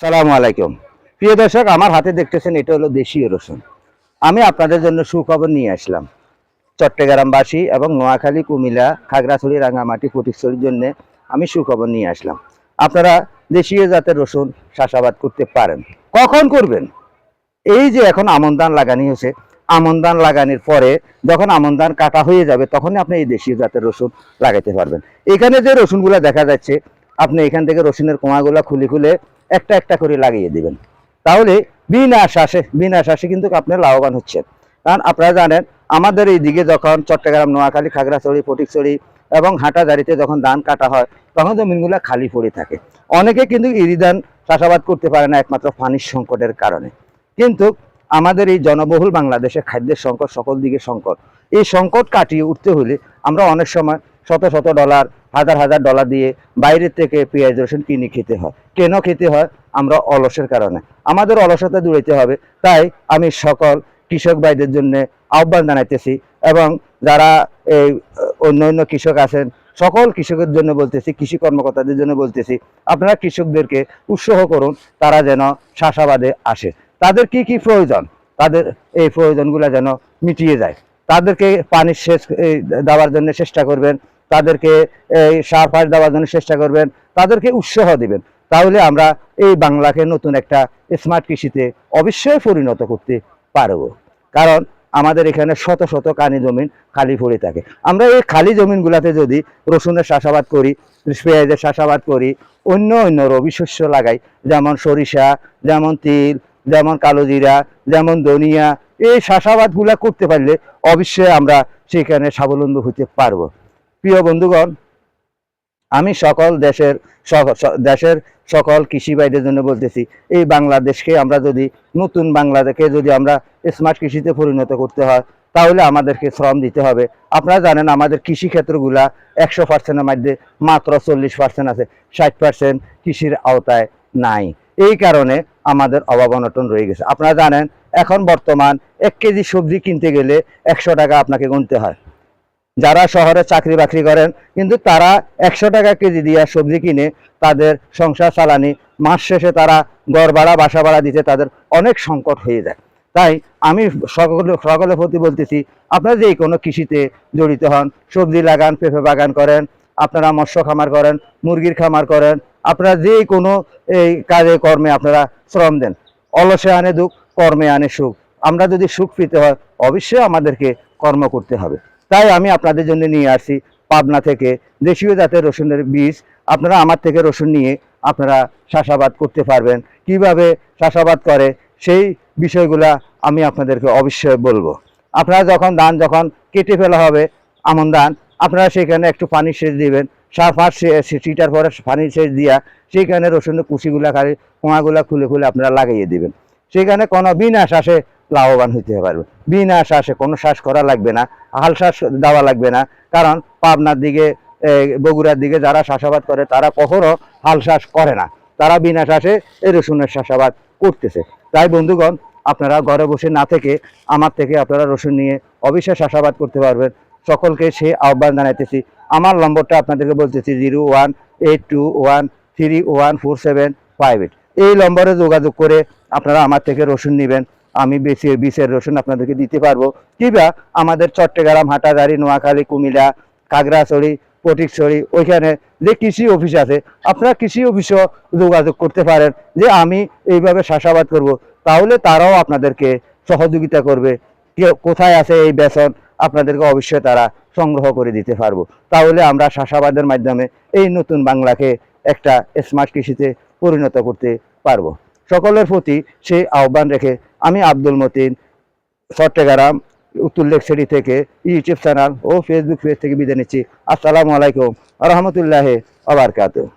সালামু আলাইকুম। প্রিয় দর্শক, আমার হাতে দেখতেছেন এটা হলো দেশীয় রসুন। আমি আপনাদের জন্য সুখবর নিয়ে আসলাম। চট্টগ্রামবাসী এবং নোয়াখালী, কুমিল্লা, খাগড়াছড়ি, রাঙামাটি, ফটিকছড়ির জন্য আমি সুখবর নিয়ে আসলাম। আপনারা দেশীয় জাতের রসুন চাষাবাদ করতে পারেন। কখন করবেন? এই যে এখন আমন ধান লাগানি হয়েছে, আমন ধান লাগানোর পরে যখন আমন ধান কাটা হয়ে যাবে তখনই আপনি এই দেশীয় জাতের রসুন লাগাইতে পারবেন। এখানে যে রসুনগুলা দেখা যাচ্ছে, আপনি এখান থেকে রসুনের কোয়াগুলা খুলে খুলে একটা একটা করে লাগিয়ে দিবেন। তাহলে বিনা শ্বাসে কিন্তু আপনি লাভবান হচ্ছেন। কারণ আপনারা জানেন, আমাদের এই দিকে যখন চট্টগ্রাম, নোয়াখালী, খাগড়াছড়ি, ফটিকছড়ি এবং হাটাজারিতে যখন ধান কাটা হয় তখন জমিনগুলো খালি পড়ে থাকে। অনেকে কিন্তু ইরি ধান চাষাবাদ করতে পারে না একমাত্র পানির সংকটের কারণে। কিন্তু আমাদের এই জনবহুল বাংলাদেশে খাদ্যের সংকট, সকল দিকে সংকট, এই সংকট কাটিয়ে উঠতে হলে আমরা অনেক সময় শত শত ডলার, হাজার হাজার ডলার দিয়ে বাইরের থেকে পেঁয়াজ রসুন কিনে খেতে হয়। কেন খেতে হয়? আমরা অলসের কারণে। আমাদের অলসতা দূরাইতে হবে। তাই আমি সকল কৃষক ভাইদের জন্য আহ্বান জানাইতেছি এবং যারা এই অন্য অন্য কৃষক আছেন সকল কৃষকের জন্য বলতেছি, কৃষি কর্মকর্তাদের জন্য বলতেছি, আপনারা কৃষকদেরকে উৎসাহ করুন তারা যেন চাষাবাদে আসে। তাদের কি কি প্রয়োজন, তাদের এই প্রয়োজনগুলো যেন মিটিয়ে যায়। তাদেরকে পানির সেচ দেওয়ার জন্য চেষ্টা করবেন, তাদেরকে এই সার ফাস দেওয়ার জন্য চেষ্টা করবেন, তাদেরকে উৎসাহ দিবেন। তাহলে আমরা এই বাংলাকে নতুন একটা স্মার্ট কৃষিতে অবশ্যই পরিণত করতে পারবো। কারণ আমাদের এখানে শত শত কানি জমিন খালি পড়ে থাকে। আমরা এই খালি জমিনগুলাতে যদি রসুনের চাষাবাদ করি, পেঁয়াজের চাষাবাদ করি, অন্য অন্য রবি শস্য লাগাই, যেমন সরিষা, যেমন তিল, যেমন কালো জিরা, যেমন ধনিয়া, এই চাষাবাদগুলা করতে পারলে অবশ্যই আমরা সেখানে স্বাবলম্বী হতে পারবো। প্রিয় বন্ধুগণ, আমি সকল দেশের সকল কৃষি ভাইদের জন্য বলতেছি, এই বাংলাদেশকে আমরা যদি নতুন বাংলাদেশকে যদি আমরা স্মার্ট কৃষিতে পরিণত করতে হয় তাহলে আমাদেরকে শ্রম দিতে হবে। আপনারা জানেন আমাদের কৃষি ক্ষেত্রগুলা 100%-এর মধ্যে মাত্র 40% আছে, 60% কৃষির আওতায় নাই। এই কারণে আমাদের অভাব অনটন রয়ে গেছে। আপনারা জানেন এখন বর্তমান 1 কেজি সবজি কিনতে গেলে 100 টাকা আপনাকে গুনতে হয়। যারা শহরে চাকরি বাকরি করেন কিন্তু তারা 100 টাকা কেজি দিয়ে সবজি কিনে তাদের সংসার চালানি, মাস শেষে তারা ঘর ভাড়া, বাসা ভাড়া দিতে তাদের অনেক সংকট হয়ে যায়। তাই আমি সকলের প্রতি বলতেছি, আপনারা যে কোনো কৃষিতে জড়িত হন, সবজি লাগান, পেঁপে বাগান করেন, আপনারা মৎস্য খামার করেন, মুরগির খামার করেন, আপনারা যে কোনো এই কাজে কর্মে আপনারা শ্রম দেন। অলসে আনে দুঃখ, কর্মে আনে সুখ। আমরা যদি সুখ পেতে হয় অবশ্যই আমাদেরকে কর্ম করতে হবে। তাই আমি আপনাদের জন্য নিয়ে আসি পাবনা থেকে দেশীয় জাতের রসুনের বীজ। আপনারা আমার থেকে রসুন নিয়ে আপনারা চাষাবাদ করতে পারবেন। কিভাবে চাষাবাদ করে সেই বিষয়গুলা আমি আপনাদেরকে অবশ্যই বলবো। আপনারা যখন কেটে ফেলা হবে আমন ধান, আপনারা সেখানে একটু পানি সেচ দিবেন, সার ফার ছিটার পরে পানি সেচ দিয়া সেইখানে রসুনের কুচিগুলা খালি কোঁয়াগুলা খুলে খুলে আপনারা লাগিয়ে দিবেন। সেখানে কোনো বিনা শ্বাসে লাভবান হইতে পারবে। বিনা শ্বাসে, কোনো শ্বাস করা লাগবে না, হাল শ্বাস দেওয়া লাগবে না। কারণ পাবনার দিকে, বগুড়ার দিকে যারা চাষাবাদ করে তারা কখনো হাল শ্বাস করে না, তারা বিনা শ্বাসে এই রসুনের চাষাবাদ করতেছে। তাই বন্ধুগণ, আপনারা ঘরে বসে না থেকে আমার থেকে আপনারা রসুন নিয়ে অবশ্যই চাষাবাদ করতে পারবেন। সকলকে সে আহ্বান জানাইতেছি। আমার নম্বরটা আপনাদেরকে বলতেছি 0182131475। এই নম্বরে যোগাযোগ করে আপনারা আমার থেকে রসুন নেবেন। আমি বিশের রসুন আপনাদেরকে দিতে পারবো। কিংবা আমাদের চট্টগ্রাম, হাটাজারি, নোয়াখালী, কুমিল্লা, খাগড়াছড়ি, ফটিকছড়ি ওইখানে যে কৃষি অফিস আছে, আপনারা কৃষি অফিসও যোগাযোগ করতে পারেন যে আমি এইভাবে চাষাবাদ করব। তাহলে তারাও আপনাদেরকে সহযোগিতা করবে। কোথায় আছে এই বেতন আপনাদেরকে অবশ্যই তারা সংগ্রহ করে দিতে পারবো। তাহলে আমরা চাষাবাদের মাধ্যমে এই নতুন বাংলাকে একটা স্মার্ট কৃষিতে পরিণত করতে পারবো। সকলের প্রতি সেই আহ্বান রেখে আমি আব্দুল মতিন, চট্টগ্রাম উত্তর লেকসারি থেকে ইউটিউব চ্যানেল ও ফেসবুক পেজ থেকে বিদায় নিচ্ছি। আসসালামু আলাইকুম ওয়া রাহমাতুল্লাহি ওয়া বারাকাতুহু।